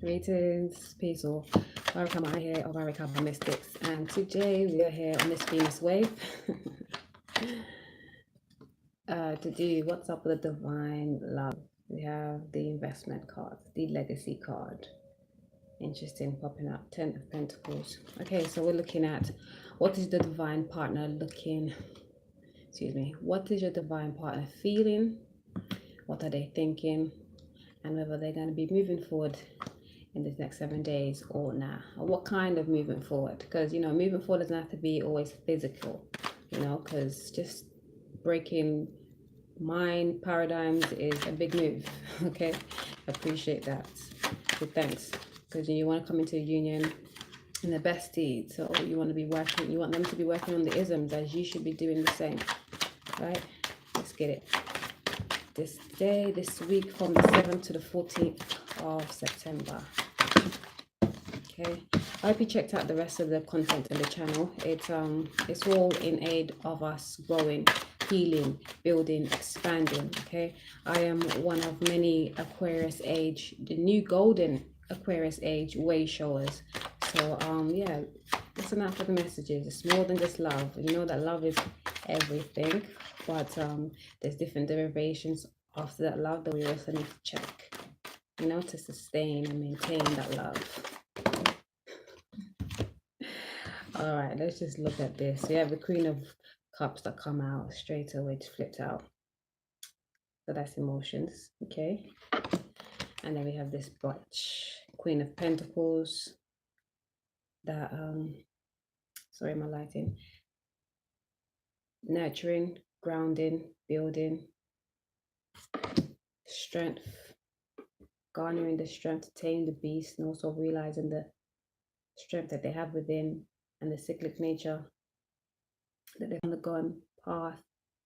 Greetings, peace all. Welcome here of our Kappa Mystics, and today we are here on this Venus wave to do what's up with the divine love. We have the investment card, the legacy card. Interesting, popping up, 10 of Pentacles. Okay, so we're looking at what is the divine partner looking, what is your divine partner feeling? What are they thinking? And whether they're going to be moving forward in these next 7 days or nah, or what kind of movement forward, because moving forward doesn't have to be always physical, because just breaking mind paradigms is a big move. Okay, appreciate that. So thanks, because you want to come into a union in the best deed, so you want them to be working on the isms as you should be doing the same, right? Let's get it. This week from the 7th to the 14th of September. Okay, I hope you checked out the rest of the content in the channel. It's all in aid of us growing, healing, building, expanding. Okay, I am one of many Aquarius age, the new golden Aquarius age way showers. So yeah, listen out for the messages. It's more than just love. You know that love is everything, but there's different derivations after that love that we also need to check, to sustain and maintain that love. All right, let's just look at this. We have the Queen of Cups that come out straight away, just flipped out. So that's emotions, okay? And then we have this bunch, Queen of Pentacles, that, sorry, my lighting. Nurturing, grounding, building, strength, garnering the strength to tame the beast, and also realizing the strength that they have within and the cyclic nature that they've undergone, past,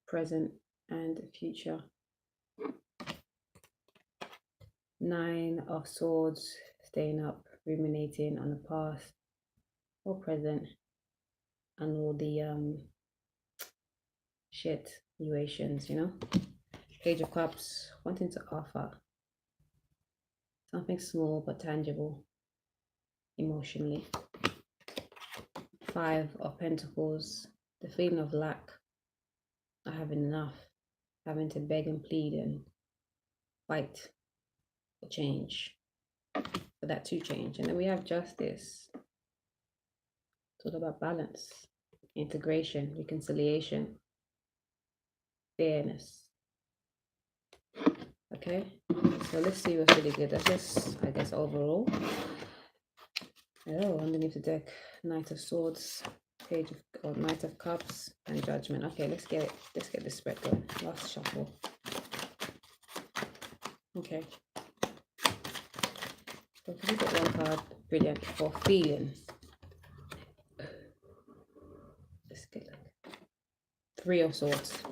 present, and future. 9 of Swords, staying up, ruminating on the past or present, and all the situations, Page of Cups, wanting to offer something small but tangible emotionally. 5 of Pentacles, the feeling of lack, not having enough, having to beg and plead and fight for change, for that to change. And then we have Justice. It's all about balance, integration, reconciliation, fairness. Okay, so let's see what's really good. That's just, I guess, overall. Oh, underneath the deck, Knight of Swords, Knight of Cups, and Judgment. Okay, let's get it. Let's get this spread going. Last shuffle. Okay. So can we get one card? Brilliant. For feeling. Let's get like 3 of Swords.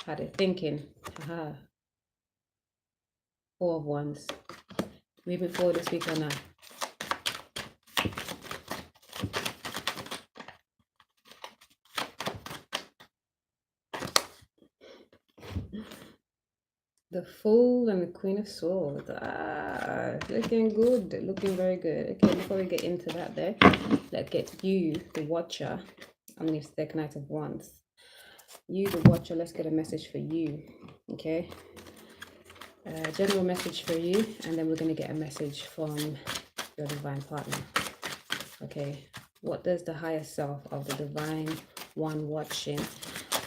Had it thinking. Haha. 4 of Wands. Moving forward this week or not. The Fool and the Queen of Swords. Looking good. Looking very good. Okay, before we get into that there, let's get you, the watcher. I'm going to take Knight of Wands. You, the watcher, let's get a message for you. Okay. General message for you, and then we're going to get a message from your divine partner. Okay. What does the higher self of the divine one watching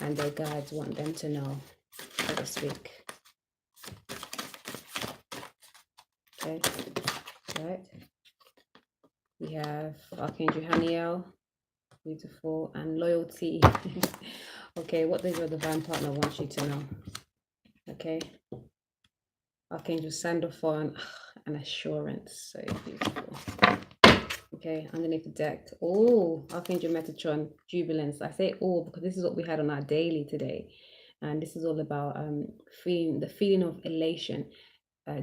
and their guides want them to know for this week? Okay, right. We have Archangel Haniel, beautiful, and loyalty. Okay, what does your divine partner want you to know? Okay, Archangel Sandalphon and assurance, so beautiful. Okay, underneath the deck, oh, Archangel Metatron, jubilance. I say all because this is what we had on our daily today, and this is all about the feeling of elation,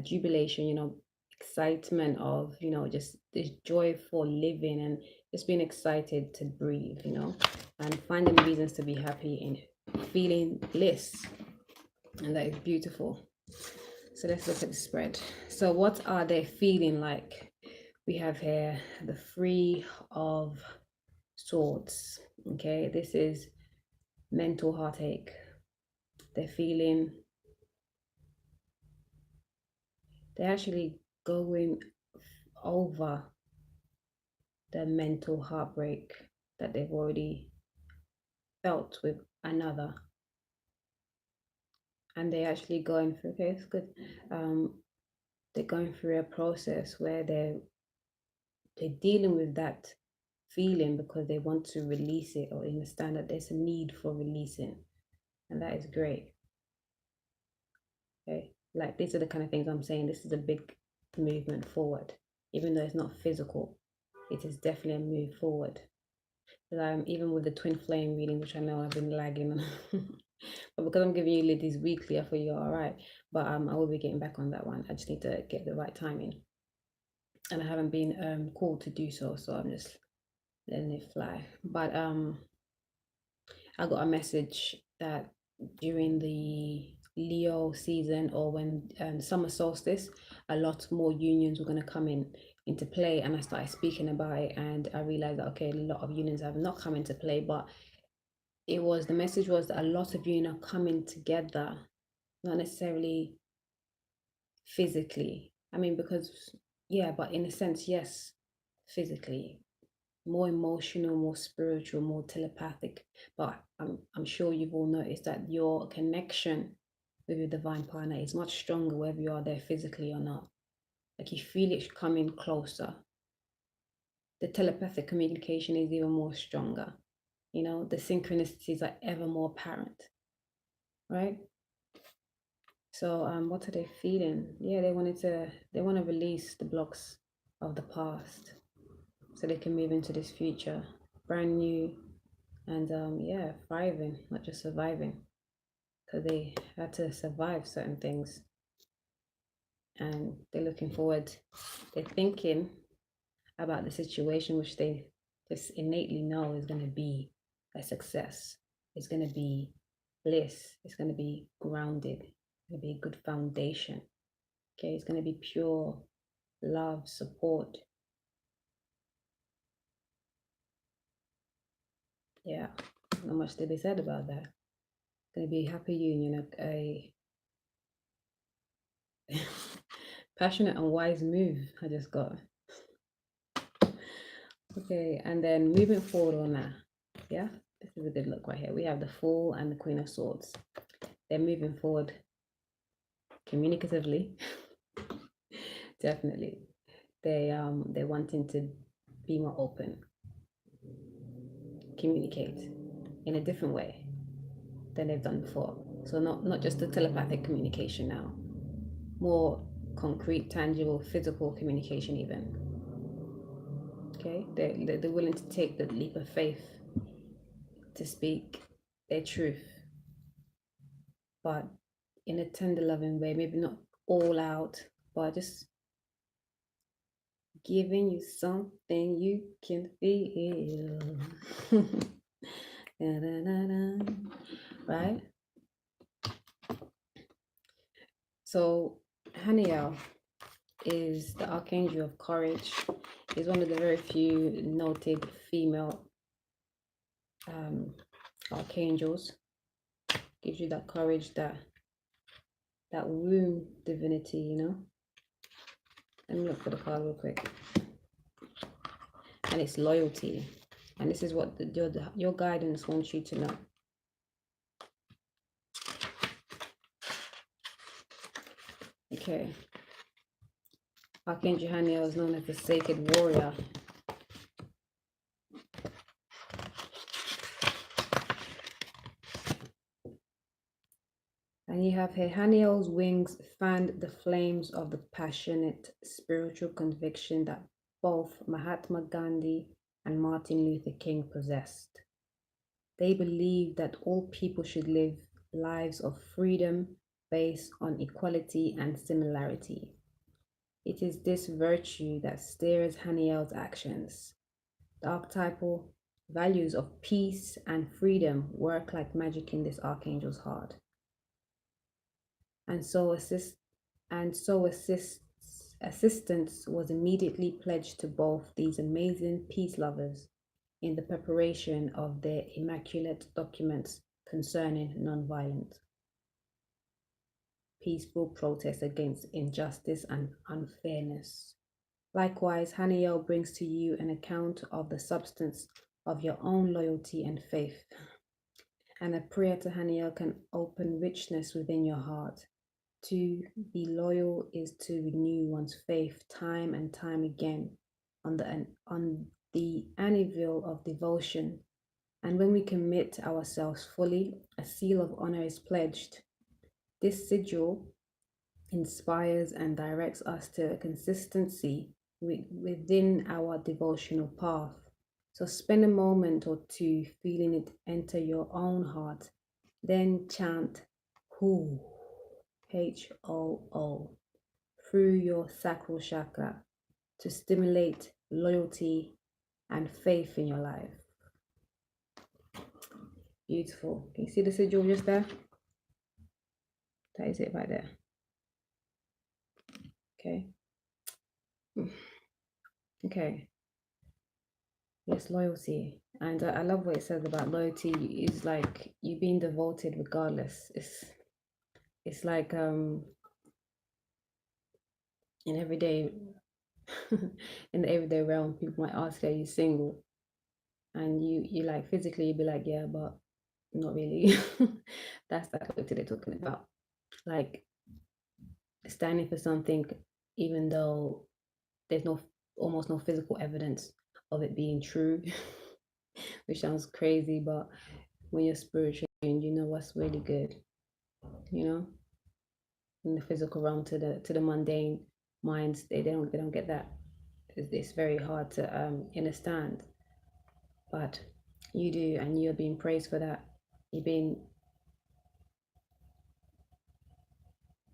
jubilation, excitement of, just this joy for living and just being excited to breathe, and finding reasons to be happy and feeling bliss. And that is beautiful. So let's look at the spread. So what are they feeling like? We have here the Three of Swords. Okay, this is mental heartache. They're feeling, they're actually going over the mental heartbreak that they've already felt with another. And they're actually going through, okay, it's good. They're going through a process where they're dealing with that feeling because they want to release it or understand that there's a need for releasing. And that is great. Okay. Like these are the kind of things I'm saying. This is a big movement forward. Even though it's not physical, it is definitely a move forward. Even with the twin flame reading, which I know I've been lagging on. But because I'm giving you ladies weekly, I thought you're all right. But I will be getting back on that one. I just need to get the right timing. And I haven't been called to do so, so I'm just letting it fly. But I got a message that during the Leo season or when summer solstice, a lot more unions were going to come into play, and I started speaking about it, and I realized that okay, a lot of unions have not come into play, but the message was that a lot of you are coming together, not necessarily physically. I mean, because yeah, but in a sense, yes, physically, more emotional, more spiritual, more telepathic. But I'm sure you've all noticed that your connection with your divine partner is much stronger whether you are there physically or not. Like you feel it coming closer. The telepathic communication is even more stronger. You know, the synchronicities are ever more apparent, right? So what are they feeling? Yeah, they want to release the blocks of the past so they can move into this future, brand new, and yeah, thriving, not just surviving, because they had to survive certain things, and they're looking forward. They're thinking about the situation which they just innately know is going to be a success. It's going to be bliss. It's going to be grounded. It's going to be a good foundation. Okay, it's going to be pure love, support. Yeah, not much to be said about that. It's going to be a happy union, a passionate and wise move I just got. Okay, and then moving forward on that, yeah, this is a good look right here. We have the Fool and the Queen of Swords. They're moving forward communicatively, definitely. They're wanting to be more open, communicate in a different way than they've done before. So not just the telepathic communication now, more concrete, tangible, physical communication even. Okay, they're willing to take the leap of faith to speak their truth, but in a tender, loving way, maybe not all out, but just giving you something you can feel. Right? So, Haniel is the archangel of courage. He's one of the very few noted female archangels. Gives you that courage, that womb divinity, you know. Let me look for the card real quick. And it's loyalty. And this is what your guidance wants you to know. Okay. Archangel Haniel is known as the sacred warrior. And you have here, Haniel's wings fanned the flames of the passionate spiritual conviction that both Mahatma Gandhi and Martin Luther King possessed. They believed that all people should live lives of freedom based on equality and similarity. It is this virtue that steers Haniel's actions. The archetypal values of peace and freedom work like magic in this archangel's heart. And so And so assistance was immediately pledged to both these amazing peace lovers in the preparation of their immaculate documents concerning nonviolent, peaceful protest against injustice and unfairness. Likewise, Haniel brings to you an account of the substance of your own loyalty and faith. And a prayer to Haniel can open richness within your heart. To be loyal is to renew one's faith time and time again on the anvil of devotion. And when we commit ourselves fully, a seal of honor is pledged. This sigil inspires and directs us to a consistency within our devotional path. So spend a moment or two feeling it enter your own heart. Then chant Hoo, Hoo, through your sacral chakra to stimulate loyalty and faith in your life. Beautiful. Can you see the sigil just there? That is it right there. Okay. Okay. Yes, loyalty. And I love what it says about loyalty is like you being devoted regardless. It's like in everyday in the everyday realm, people might ask, are you single? And you like physically you'd be like, yeah, but not really. That's that loyalty they're talking about. Like standing for something even though there's almost no physical evidence of it being true. Which sounds crazy, but when you're spiritual and you know what's really good, you know, in the physical realm to the mundane minds, they don't get that. It's very hard to understand, but you do, and you're being praised for that. You're being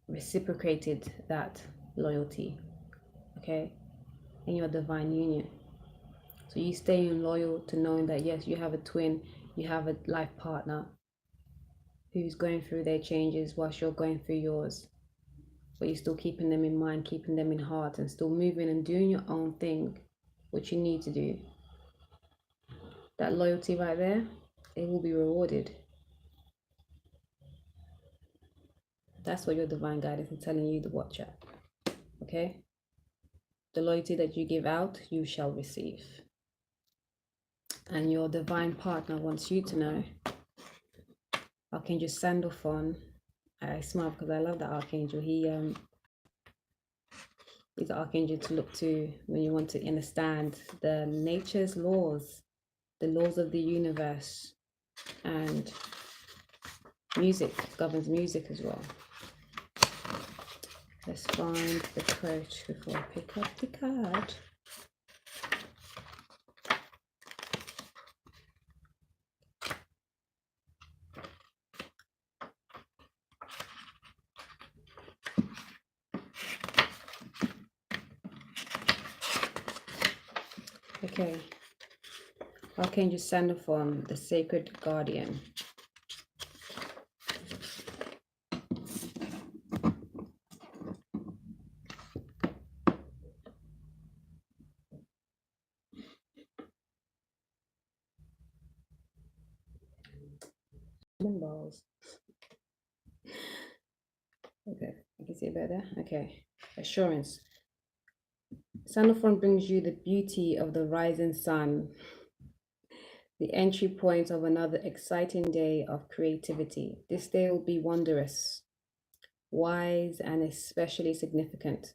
reciprocated that loyalty, okay, in your divine union. So you staying loyal to knowing that yes, you have a twin, you have a life partner who's going through their changes whilst you're going through yours, but you're still keeping them in mind, keeping them in heart, and still moving and doing your own thing, what you need to do. That loyalty right there, it will be rewarded. That's what your divine guidance is telling you to watch out. Okay? The loyalty that you give out, you shall receive. And your divine partner wants you to know. Archangel Sandalphon, I smile because I love that archangel. He's an archangel to look to when you want to understand the nature's laws, the laws of the universe, and music governs music as well. Let's find the quote before I pick up the card. Okay, Archangel Sandalphon, the sacred guardian. Balls. Okay, I can see it better. Okay, assurance. Sandalphon brings you the beauty of the rising sun, the entry point of another exciting day of creativity. This day will be wondrous, wise, and especially significant.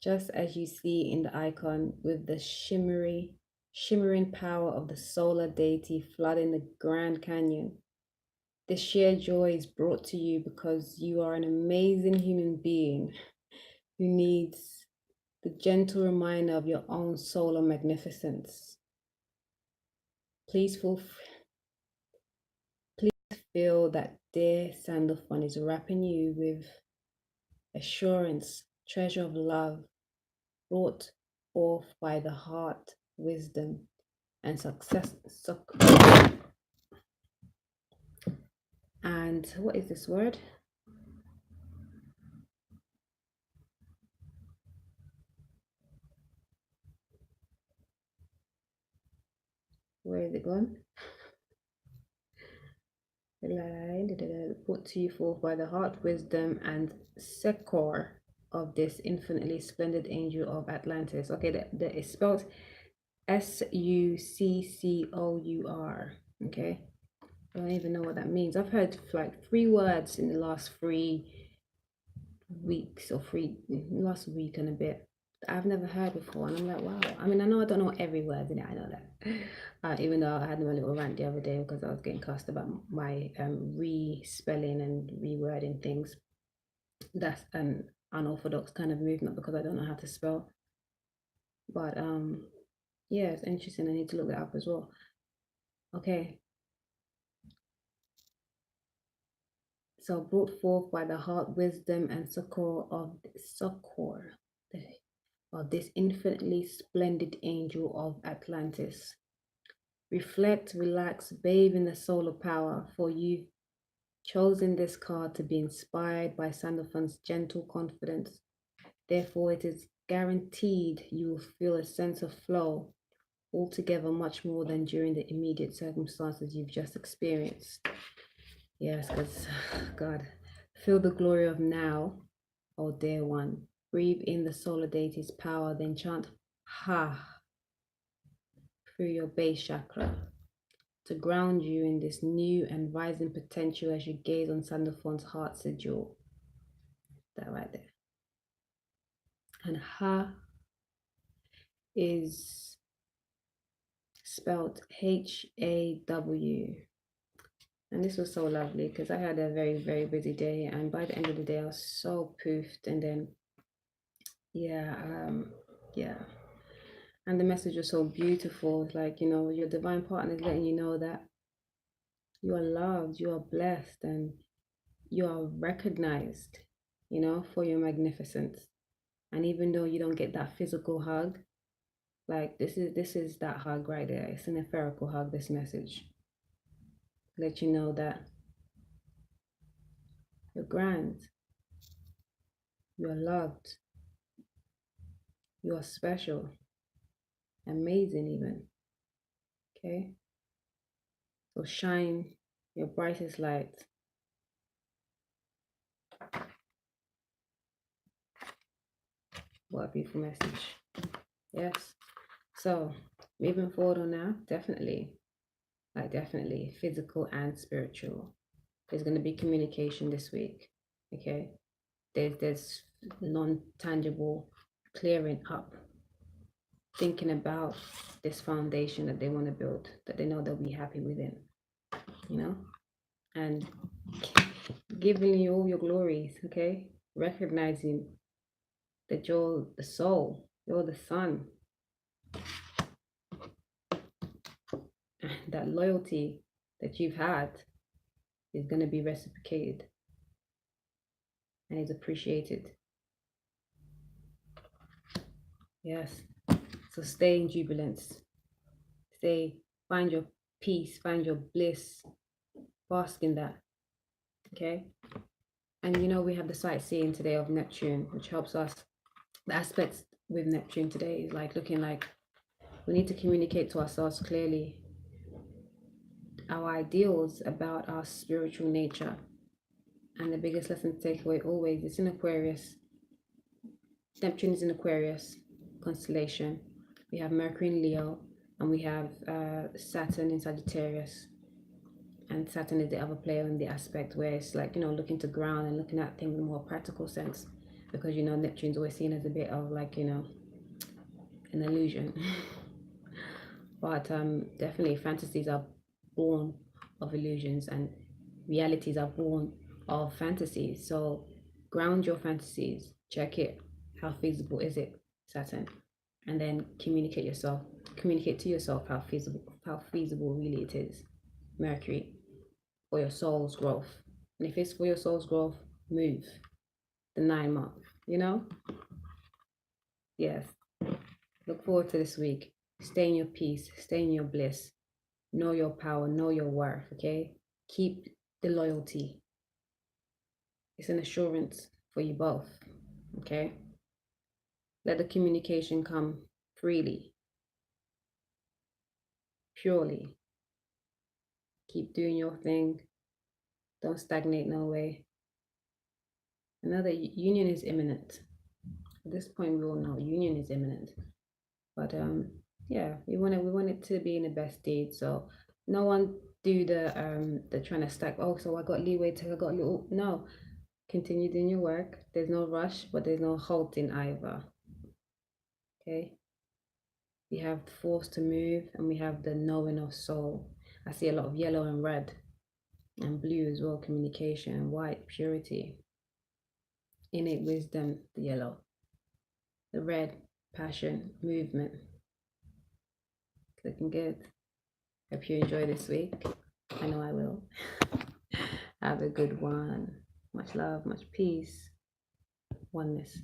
Just as you see in the icon with the shimmering power of the solar deity flooding the Grand Canyon. This sheer joy is brought to you because you are an amazing human being who needs the gentle reminder of your own solar magnificence. Please feel that dear Sandalphon is wrapping you with assurance, treasure of love, brought forth by the heart, wisdom, and success. And what is this word? Where is it gone? Put to you forth by the heart, wisdom, and succor of this infinitely splendid angel of Atlantis. Okay, it's spelled Succour. Okay, I don't even know what that means. I've heard like 3 words in the last 3 weeks or last week and a bit. I've never heard before, and I'm like, wow. I mean, I know I don't know every word in it. I know that. Even though I had my little rant the other day because I was getting cussed about my re-spelling and rewording things. That's an unorthodox kind of movement because I don't know how to spell. But yeah, it's interesting. I need to look that up as well. Okay. So brought forth by the heart, wisdom, and succor of this infinitely splendid angel of Atlantis. Reflect, relax, bathe in the solar power, for you've chosen this card to be inspired by Sandalphon's gentle confidence. Therefore, it is guaranteed you will feel a sense of flow, altogether much more than during the immediate circumstances you've just experienced. Yes, because, God, feel the glory of now, oh dear one. Breathe in the solar deity's power, then chant Ha through your base chakra to ground you in this new and rising potential as you gaze on Sandalphon's heart sigil. That right there. And Ha is spelled Haw. And this was so lovely because I had a very, very busy day. And by the end of the day, I was so poofed. And then, yeah. And the message was so beautiful. It's like, your divine partner is letting you know that you are loved, you are blessed, and you are recognized, for your magnificence. And even though you don't get that physical hug, like this is that hug right there. It's an etherical hug, this message. Let you know that you're grand, you're loved, you are special, amazing even. Okay? So shine your brightest light. What a beautiful message. Yes. So moving forward on now, definitely physical and spiritual. There's going to be communication this week. Okay. There's non-tangible clearing up, thinking about this foundation that they want to build, that they know they'll be happy within, and giving you all your glories, okay? Recognizing that you're the soul, you're the sun. That loyalty that you've had is going to be reciprocated and is appreciated. Yes. So stay in jubilance. Find your peace, find your bliss, bask in that. Okay. And we have the sightseeing today of Neptune, which helps us. The aspects with Neptune today is like looking like we need to communicate to ourselves clearly our ideals about our spiritual nature. And the biggest lesson to take away always is in Aquarius. Neptune is in Aquarius constellation. We have Mercury in Leo, and we have Saturn in Sagittarius. And Saturn is the other player in the aspect where it's like, looking to ground and looking at things in a more practical sense. Because, Neptune's always seen as a bit of like, an illusion. But definitely fantasies are born of illusions and realities are born of fantasies. So ground your fantasies, check it. How feasible is it, Saturn? And then communicate to yourself how feasible really it is, Mercury, for your soul's growth. And if it's for your soul's growth, move the 9 month, Yes. Look forward to this week. Stay in your peace, stay in your bliss. Know your power, know your worth, okay? Keep the loyalty. It's an assurance for you both, okay? Let the communication come freely, purely. Keep doing your thing. Don't stagnate no way. Another union is imminent. At this point, we all know union is imminent. But yeah, we want it to be in the best deed. So no one do the trying to stack. Oh, so I got leeway to I got a little. No, continue doing your work. There's no rush, but there's no halting either. Okay. We have the force to move, and we have the knowing of soul. I see a lot of yellow and red, and blue as well. Communication, white, purity, innate wisdom. The yellow, the red, passion, movement. Looking good. Hope you enjoy this week. I know I will. Have a good one. Much love, much peace, oneness.